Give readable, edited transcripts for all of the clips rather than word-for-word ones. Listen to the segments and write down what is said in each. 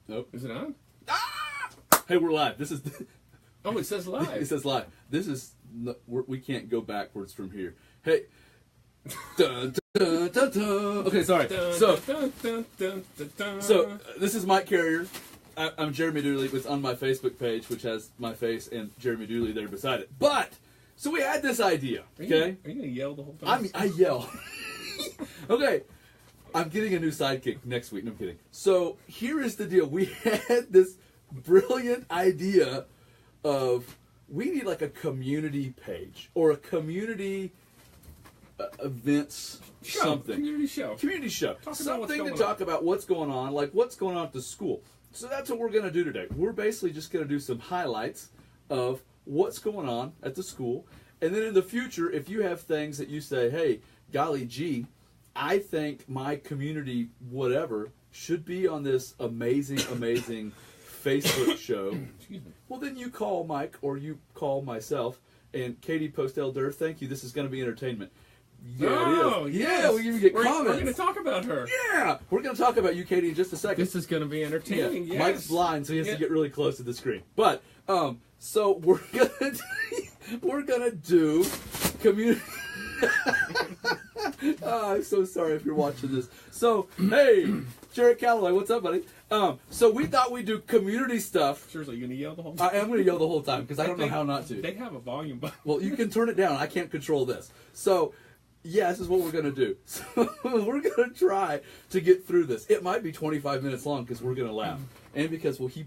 Nope. Is it on? Ah! Hey, we're live. This is... Oh, it says live. It says live. This is... We can't go backwards from here. Hey... Dun, dun, dun, dun. Okay, sorry. So this is Mike Carrier. I'm Jeremy Dooley. It's on my Facebook page, which has my face and Jeremy Dooley there beside it. But, so we had this idea, okay? Are you going to yell the whole time? I yell. Okay. I'm getting a new sidekick next week. No, I'm kidding. So, here is the deal. We had this brilliant idea of we need like a community page or a community events show. Something. Community show. Something to talk about what's going on, like what's going on at the school. So that's what we're going to do today. We're basically just going to do some highlights of what's going on at the school. And then in the future, if you have things that you say, hey, golly gee, I think my community whatever should be on this amazing, amazing Facebook show. Excuse me. Well, then you call Mike or you call myself. And Katie Postel-Durr, thank you. This is going to be entertainment. Yeah, oh, it is. Yes. Yeah, we even get comments. We're going to talk about her. Yeah, we're going to talk about you, Katie, in just a second. This is going to be entertaining. Yeah. Yes. Mike's blind, so he has to get really close to the screen. But so we're gonna do community. Oh, I'm so sorry if you're watching this. So hey, Jared Calloway, what's up, buddy? So we thought we'd do community stuff. Seriously, you going to yell the whole time? I am going to yell the whole time because I don't know how not to. They have a volume button. Well, you can turn it down. I can't control this. So, yeah, this is what we're going to do. So, we're going to try to get through this. It might be 25 minutes long because we're going to laugh. And because, well, he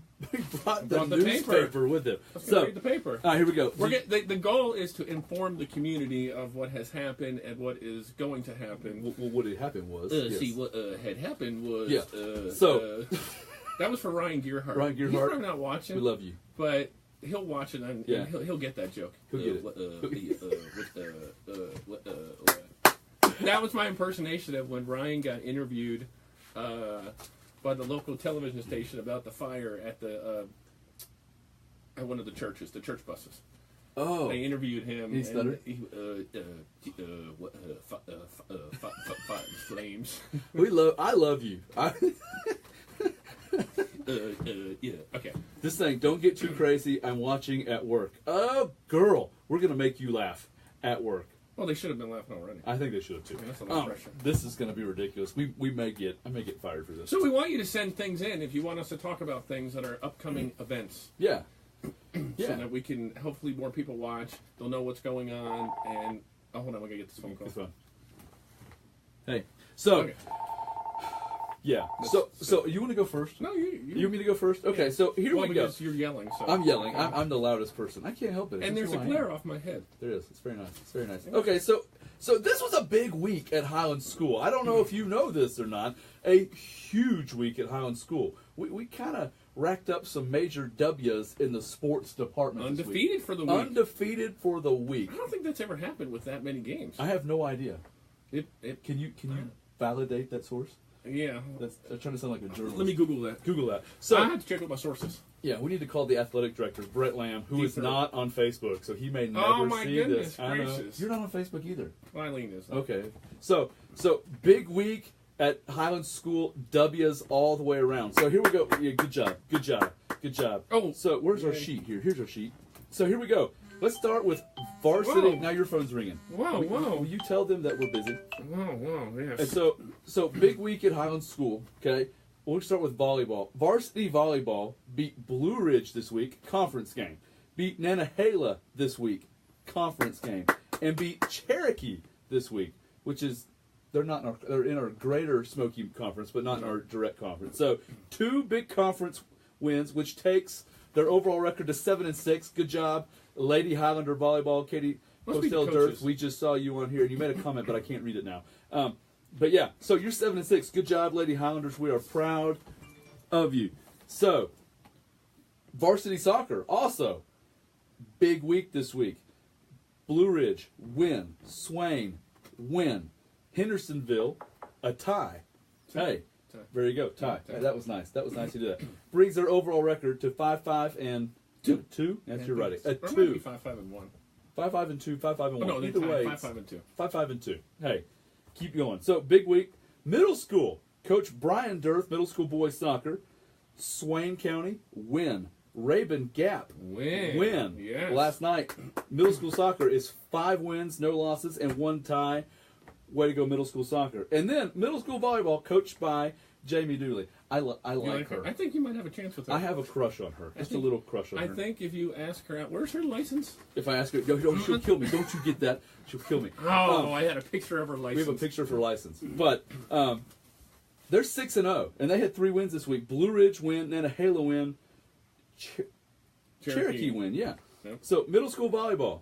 brought the newspaper with him. Let's read the paper. All right, here we go. The goal is to inform the community of what has happened and what is going to happen. Well, what had happened was... See, what had happened was... Yeah. That was for Ryan Gearhart. Ryan Gearhart. He's probably not watching. We love you. But he'll watch it and he'll get that joke. He'll get it. That was my impersonation of when Ryan got interviewed by the local television station about the fire at the at one of the churches, the church buses. Oh. They interviewed him. He stuttered? Flames. I love you. Yeah, okay. This thing, don't get too crazy. I'm watching at work. Oh, girl, we're going to make you laugh at work. Well, they should have been laughing already. I think they should have too. Yeah, that's a lot of pressure. This is going to be ridiculous. I may get fired for this. So we want you to send things in if you want us to talk about things that are upcoming events. Yeah. So that we can, hopefully more people watch. They'll know what's going on. And, oh, hold on, we're going to get this phone call. It's fun. Hey, so... Okay. Yeah. So you want to go first? No, you want me to go first? Okay. So here we go. You're yelling. So I'm yelling. I'm the loudest person. I can't help it. And there's a glare off my head. There is. It's very nice. It's very nice. Okay. So this was a big week at Highlands School. I don't know if you know this or not. A huge week at Highlands School. We kind of racked up some major W's in the sports department. Undefeated for the week. Undefeated for the week. I don't think that's ever happened with that many games. I have no idea. Can you validate that source? Yeah. I'm trying to sound like a journalist. Let me Google that. So I have to check with my sources. Yeah, we need to call the athletic director, Brett Lamb, who is not on Facebook, so he may never see this. Oh my goodness gracious. You're not on Facebook either. Eileen is. Okay. So big week at Highlands School, W's all the way around. So here we go. Yeah, good job. Oh. So where's our sheet here? Here's our sheet. So here we go. Let's start with varsity. Whoa. Now your phone's ringing. Whoa. Will you tell them that we're busy? Whoa, yes. And so big week at Highlands School, okay? We'll start with volleyball. Varsity volleyball beat Blue Ridge this week, conference game. Beat Nantahala this week, conference game. And beat Cherokee this week, which is, they're in our greater Smoky conference, but not in our direct conference. So 2 big conference wins, which takes their overall record to 7-6. Good job. Lady Highlander volleyball, Katie Postel-Durr, we just saw you on here, and you made a comment, but I can't read it now. But yeah, so you're 7-6. Good job, Lady Highlanders. We are proud of you. So, varsity soccer, also, big week this week. Blue Ridge, win. Swain, win. Hendersonville, a tie. Hey, there you go, tie. Hey, that was nice. That was nice to do that. Brings their overall record to 5-5-2. That's your writing. A 2. 5-5-1. 5-5-2. 5-5-1. No, either way, 5-5-2. 5-5-2. Hey, keep going. So big week. Middle school. Coach Brian Durth, middle school boys soccer, Swain County, win. Rabun Gap, Win. Yes. Last night, middle school soccer is 5 wins, no losses, and 1 tie. Way to go, middle school soccer. And then middle school volleyball, coached by Jamie Dooley. I like her. I think you might have a chance with her. I have a crush on her. Just a little crush on her. I think if you ask her out, where's her license? If I ask her, she'll kill me. Don't you get that? She'll kill me. Oh, I had a picture of her license. We have a picture of her license. But they're 6-0, and they had 3 wins this week. Blue Ridge win, Nantahala win, Cherokee win. Yeah. Yep. So middle school volleyball.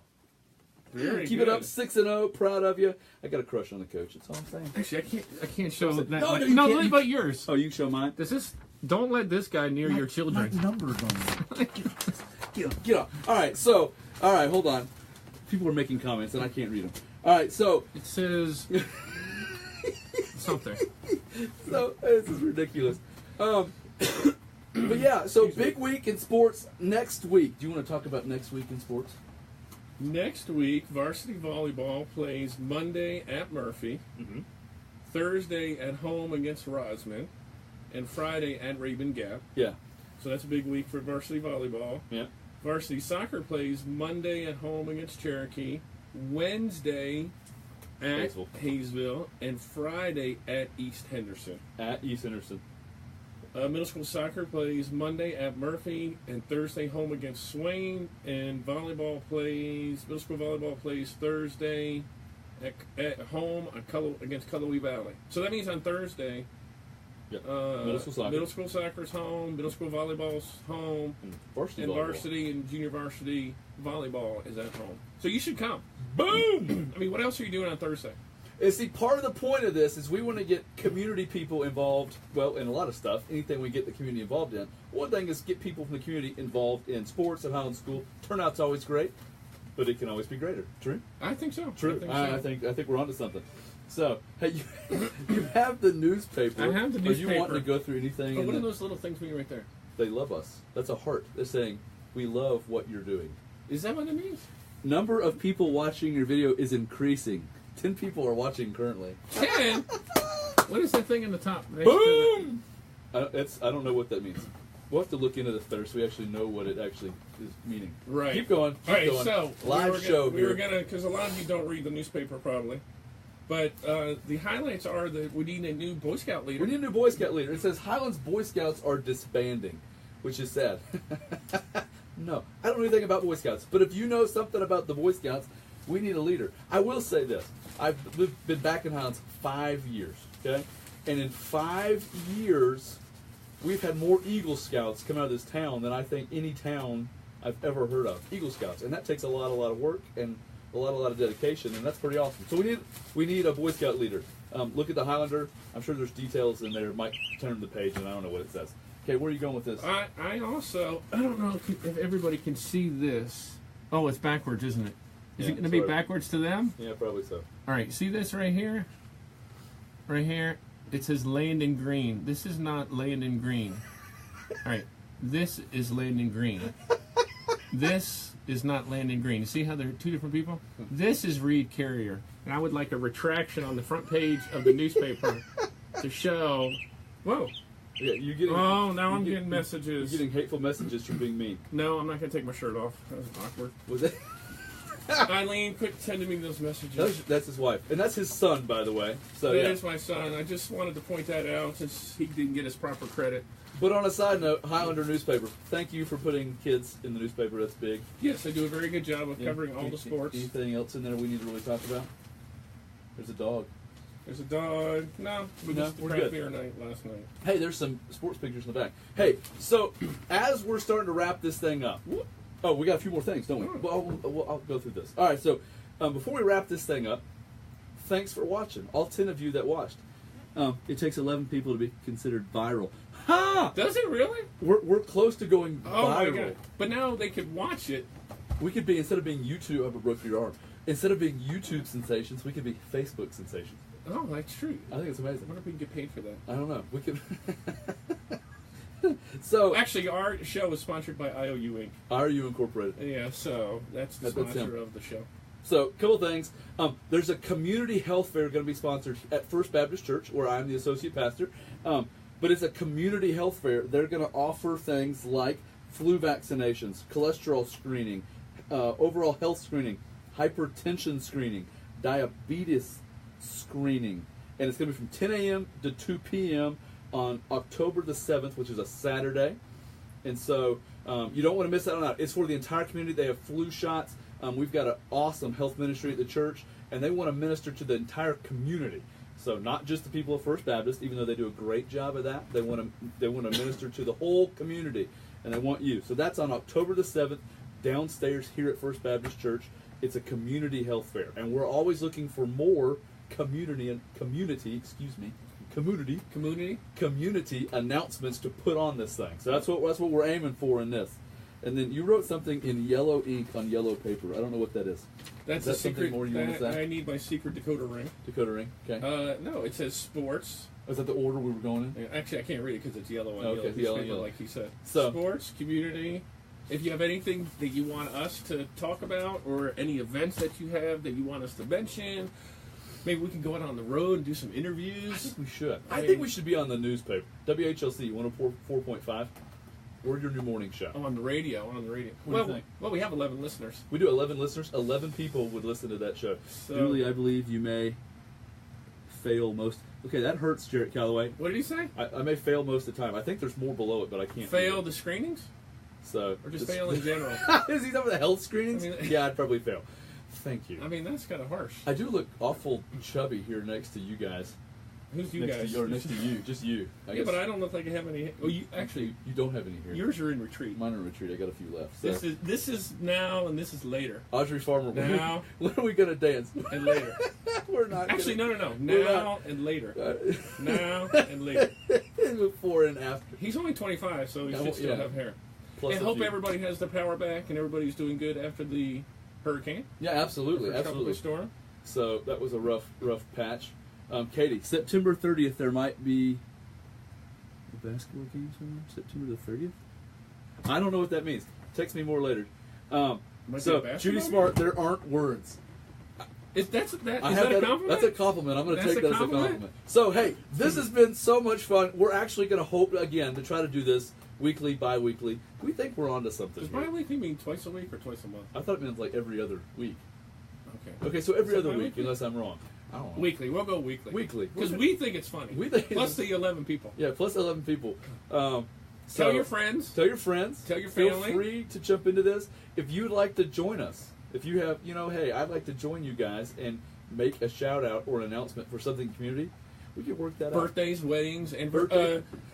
Very Keep good. it up, 6-0. Proud of you. I got a crush on the coach. That's all I'm saying. Actually, I can't show that. No, you no, can't. what about yours? Oh, you can show mine. Don't let this guy near your children. My number's on there. Get off. All right, hold on. People are making comments, and I can't read them. All right, so It says something. this is ridiculous. But yeah, so big week in sports next week. Do you want to talk about next week in sports? Next week, varsity volleyball plays Monday at Murphy, Thursday at home against Rosman, and Friday at Rabun Gap. Yeah. So that's a big week for varsity volleyball. Yeah. Varsity soccer plays Monday at home against Cherokee, Wednesday at Hayesville, and Friday at East Henderson. At East Henderson. Middle school soccer plays Monday at Murphy and Thursday home against Swain. And middle school volleyball plays Thursday at home against Cullowhee Valley. So that means on Thursday, Yep. Middle school soccer's home, middle school volleyball's home, and varsity and junior varsity volleyball is at home. So you should come. Boom! I mean, what else are you doing on Thursday? And see, part of the point of this is we want to get community people involved, well, in a lot of stuff, anything we get the community involved in. One thing is get people from the community involved in sports at Highlands School. Turnout's always great, but it can always be greater. True? I think so. True. I think we're onto something. So, hey, you have the newspaper. I have the newspaper. Are you wanting to go through anything? Oh, what are those little things mean right there? They love us. That's a heart. They're saying, we love what you're doing. Is that what it means? Number of people watching your video is increasing. 10 people are watching currently. 10? What is that thing in the top? Boom! I don't know what that means. We'll have to look into this better so we actually know what it actually is meaning. Right. Keep going. All right, going. so live show we were gonna, because a lot of you don't read the newspaper probably, but the highlights are that we need a new Boy Scout leader. We need a new Boy Scout leader. It says Highlands Boy Scouts are disbanding, which is sad. No, I don't know anything about Boy Scouts, but if you know something about the Boy Scouts, we need a leader. I will say this. I've been back in Highlands 5 years, okay? And in 5 years, we've had more Eagle Scouts come out of this town than I think any town I've ever heard of. Eagle Scouts. And that takes a lot of work and a lot of dedication, and that's pretty awesome. So we need a Boy Scout leader. Look at the Highlander. I'm sure there's details in there. Might turn the page, and I don't know what it says. Okay, where are you going with this? I don't know if everybody can see this. Oh, it's backwards, isn't it? Is it going to be backwards to them? Yeah, probably so. All right, see this right here? Right here, it says Landon Green. This is not Landon Green. All right, this is Landon Green. This is not Landon Green. You see how they're two different people? This is Reed Carrier. And I would like a retraction on the front page of the newspaper to show... Whoa. Yeah, you're getting... Oh, now I'm getting messages. You're getting hateful messages from being mean. No, I'm not going to take my shirt off. That was awkward. Was it? Eileen, quit sending me those messages. That's his wife. And that's his son, by the way. So That is my son. I just wanted to point that out since he didn't get his proper credit. But on a side note, Highlander newspaper. Thank you for putting kids in the newspaper. That's big. Yes, they do a very good job of covering all the sports. Anything else in there we need to really talk about? There's a dog. There's a dog. No, we're good. Beer night last night. Hey, there's some sports pictures in the back. Hey, so as we're starting to wrap this thing up, oh, we got a few more things, don't we? Well, I'll go through this. All right, so before we wrap this thing up, thanks for watching. All 10 of you that watched. It takes 11 people to be considered viral. Ha! Does it really? We're close to going viral. Oh my God. But now they could watch it. We could be, instead of being YouTube, I broke your arm. Instead of being YouTube sensations, we could be Facebook sensations. Oh, that's true. I think it's amazing. I wonder if we can get paid for that. I don't know. We could. So actually, our show is sponsored by IOU Inc. IOU Incorporated. Yeah, so that's the sponsor of the show. So, a couple things. There's a community health fair going to be sponsored at First Baptist Church, where I'm the associate pastor. But it's a community health fair. They're going to offer things like flu vaccinations, cholesterol screening, overall health screening, hypertension screening, diabetes screening. And it's going to be from 10 a.m. to 2 p.m. on October the 7th, which is a Saturday. And so you don't want to miss out on that. It's for the entire community. They have flu shots. We've got an awesome health ministry at the church, and they want to minister to the entire community. So not just the people of First Baptist, even though they do a great job of that. They want to minister to the whole community, and they want you. So that's on October the 7th, downstairs here at First Baptist Church. It's a community health fair, and we're always looking for more community announcements to put on this thing. So that's what we're aiming for in this. And then you wrote something in yellow ink on yellow paper. I don't know what that is. That's is a secret. More you want to say? I need my secret Dakota ring. Dakota ring. Okay. No, it says sports. Is that the order we were going in? Actually, I can't read it because it's yellow on okay, yellow, like he said. So, sports, community. If you have anything that you want us to talk about, or any events that you have that you want us to mention, maybe we can go out on the road and do some interviews. I think we should. I think we should be on the newspaper. WHLC 104.5. Or your new morning show. Oh, on the radio. What do you think? Well, we have 11 listeners. We do 11 listeners. 11 people would listen to that show. So, Dooley, I believe you may fail most. Okay, that hurts, Jarrett Calloway. What did he say? I may fail most of the time. I think there's more below it, but I can't. Fail the screenings? So or just fail in general? Is he talking about the health screenings? Yeah, I'd probably fail. Thank you. I mean, that's kind of harsh. I do look awful chubby here next to you guys. Who's you guys? Next to you, just you. I guess. But I don't look like I have any. Oh, you actually. You don't have any here. Yours are in retreat. Mine are in retreat. I got a few left. So. This is now and this is later. Audrey Farmer. Now. When are we gonna dance? And later. We're not. Actually, no. Now and later. Now and later. Before and after. He's only 25, so he should still have hair. Plus and hope everybody has their power back and everybody's doing good after the hurricane. Yeah, absolutely, absolutely. Storm. So that was a rough patch. Katie, September 30th, there might be a basketball game somewhere. September the 30th? I don't know what that means. Text me more later. So, Judy Smart, there aren't words. Is that a compliment? That's a compliment. I'm going to take that as a compliment. So, hey, this has been so much fun. We're actually going to hope, again, to try to do this weekly, bi-weekly. We think we're on to something. Does bi-weekly mean twice a week or twice a month? I thought it meant like every other week. Okay, so every other week, unless I'm wrong. I don't know. Weekly. We'll go weekly. Because we think it's funny. Plus the 11 people. Yeah, plus 11 people. Tell your friends. Tell your friends. Tell your family. Feel free to jump into this. If you'd like to join us, if you have, hey, I'd like to join you guys and make a shout out or an announcement for something in the community, we can work that out. Birthdays, weddings, and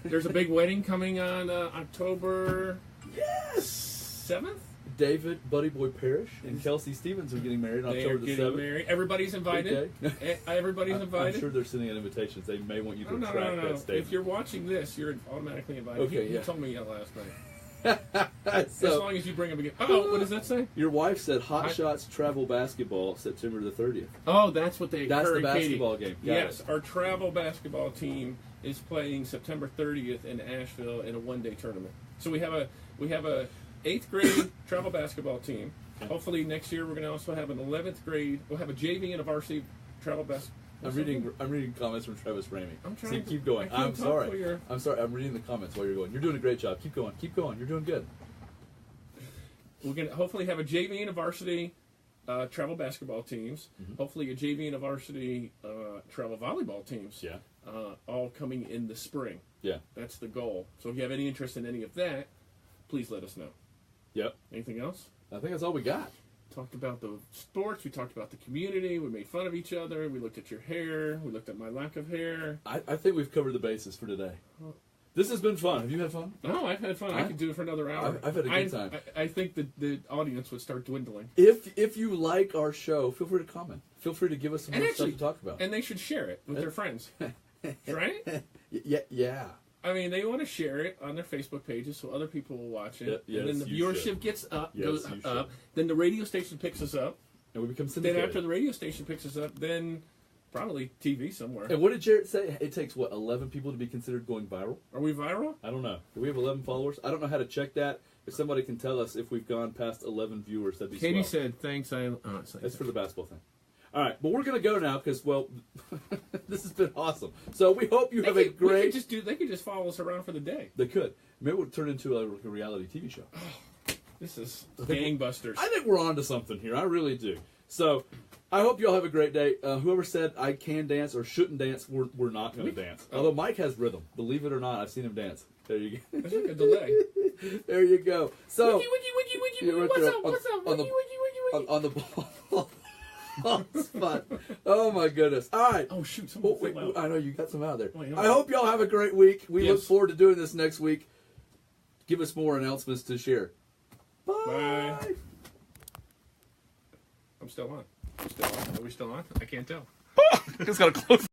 there's a big wedding coming on October 7th. David Buddy Boy Parrish and Kelsey Stevens are getting married on October the 7th. Married. Everybody's invited. Everybody's invited. I'm sure they're sending out invitations. They may want you to track that statement. If you're watching this, you're automatically invited. Okay, he told me that last night. As long as you bring him again. Oh, what does that say? Your wife said Hot Shots Travel Basketball September the 30th. Oh, that's what they. That's the basketball game. Yes, our travel basketball team is playing September 30th in Asheville in a one-day tournament. So we have a 8th grade travel basketball team. Okay. Hopefully next year we're going to also have an 11th grade. We'll have a JV and a varsity travel basketball. I'm reading comments from Travis Ramey. Keep going. I'm sorry. I'm reading the comments while you're going. You're doing a great job. Keep going. You're doing good. We're going to hopefully have a JV and a varsity travel basketball teams. Mm-hmm. Hopefully a JV and a varsity travel volleyball teams. Yeah. All coming in the spring. Yeah. That's the goal. So if you have any interest in any of that, please let us know. Yep. Anything else? I think that's all we got. Talked about the sports. We talked about the community. We made fun of each other. We looked at your hair. We looked at my lack of hair. I think we've covered the bases for today. This has been fun. Have you had fun? No, I've had fun. I could do it for another hour. I've had a good time. I think the audience would start dwindling. If you like our show, feel free to comment. Feel free to give us some more stuff to talk about. And they should share it with their friends. Right? Yeah. I mean, they want to share it on their Facebook pages so other people will watch it. Yes, and then the viewership goes up. Then the radio station picks us up. And we become syndicated. Then after the radio station picks us up, then probably TV somewhere. And what did Jarrett say? It takes, 11 people to be considered going viral? Are we viral? I don't know. Do we have 11 followers? I don't know how to check that. If somebody can tell us if we've gone past 11 viewers, that'd be Katie said, thanks. That's for the basketball thing. All right, but we're gonna go now because this has been awesome. So we hope you have a great. They could just follow us around for the day. They could. Maybe we'll turn into a reality TV show. This is gangbusters. I think we're on to something here. I really do. So I hope you all have a great day. Whoever said I can dance or shouldn't dance, we're not going to dance. Although Mike has rhythm. Believe it or not, I've seen him dance. There you go. There's like a delay. There you go. So wiki, right what's there up? What's up? on Wiki. the ball spot. Oh my goodness. All right. Oh shoot! I know you got some out of there. Wait, I hope y'all have a great week. We look Yes. forward to doing this next week. Give us more announcements to share. Bye. I'm still on. Are we still on? I can't tell. Just gotta close.